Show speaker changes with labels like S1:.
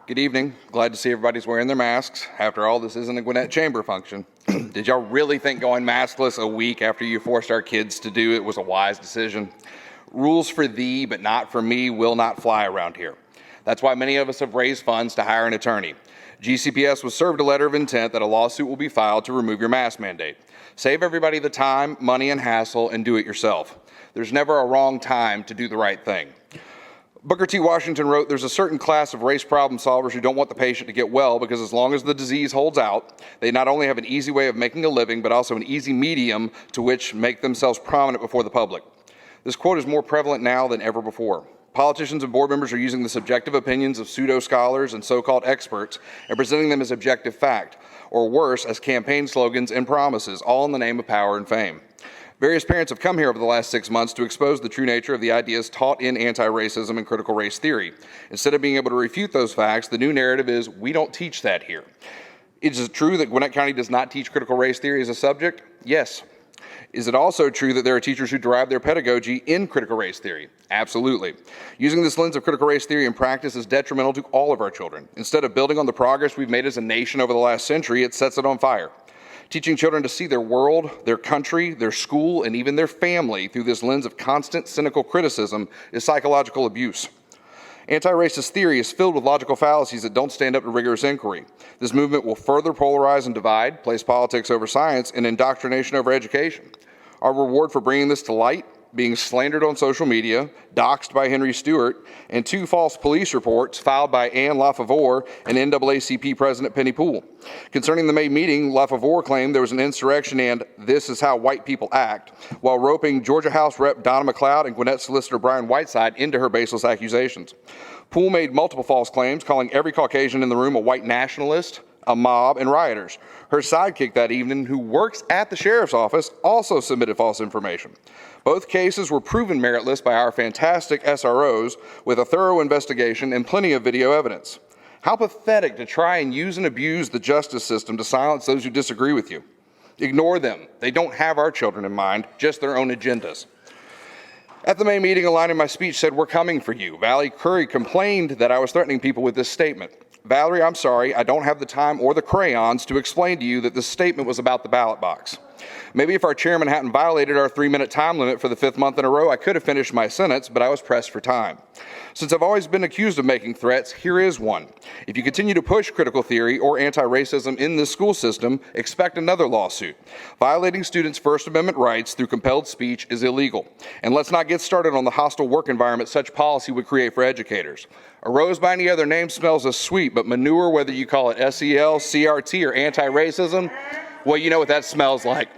S1: Good evening. Glad to see everybody's wearing their masks. After all, this isn't a Gwinnett Chamber function. Did y'all really think going maskless a week after you forced our kids to do it was a wise decision? Rules for thee, but not for me, will not fly around here. That's why many of us have raised funds to hire an attorney. GCPS was served a letter of intent that a lawsuit will be filed to remove your mask mandate. Save everybody the time, money, and hassle, and do it yourself. There's never a wrong time to do the right thing. Booker T. Washington wrote, "There's a certain class of race problem solvers who don't want the patient to get well because as long as the disease holds out, they not only have an easy way of making a living, but also an easy medium to which make themselves prominent before the public." This quote is more prevalent now than ever before. Politicians and board members are using the subjective opinions of pseudo-scholars and so-called experts and presenting them as objective fact, or worse, as campaign slogans and promises, all in the name of power and fame. Various parents have come here over the last 6 months to expose the true nature of the ideas taught in anti-racism and critical race theory. Instead of being able to refute those facts, the new narrative is, we don't teach that here. Is it true that Gwinnett County does not teach critical race theory as a subject? Yes. Is it also true that there are teachers who derive their pedagogy in critical race theory? Absolutely. Using this lens of critical race theory in practice is detrimental to all of our children. Instead of building on the progress we've made as a nation over the last century, it sets it on fire. Teaching children to see their world, their country, their school, and even their family through this lens of constant cynical criticism is psychological abuse. Anti-racist theory is filled with logical fallacies that don't stand up to rigorous inquiry. This movement will further polarize and divide, place politics over science, and indoctrination over education. Our reward for bringing this to light, being slandered on social media, doxxed by Henry Stewart, and 2 false police reports filed by Ann LaFavore and NAACP President Penny Poole. Concerning the May meeting, LaFavore claimed there was an insurrection and "this is how white people act," while roping Georgia House Rep. Donna McLeod and Gwinnett Solicitor Brian Whiteside into her baseless accusations. Poole made multiple false claims, calling every Caucasian in the room a white nationalist, a mob, and rioters. Her sidekick that evening, who works at the sheriff's office, also submitted false information. Both cases were proven meritless by our fantastic SROs with a thorough investigation and plenty of video evidence. How pathetic to try and use and abuse the justice system to silence those who disagree with you. Ignore them. They don't have our children in mind, just their own agendas. At the May meeting, a line in my speech said, "We're coming for you." Valerie Curry complained that I was threatening people with this statement. Valerie, I'm sorry, I don't have the time or the crayons to explain to you that this statement was about the ballot box. Maybe if our chairman hadn't violated our 3-minute time limit for the 5th month in a row, I could have finished my sentence, but I was pressed for time. Since I've always been accused of making threats, here is one. If you continue to push critical theory or anti-racism in this school system, expect another lawsuit. Violating students' First Amendment rights through compelled speech is illegal. And let's not get started on the hostile work environment such policy would create for educators. A rose by any other name smells as sweet, but manure, whether you call it SEL, CRT, or anti-racism, well, you know what that smells like.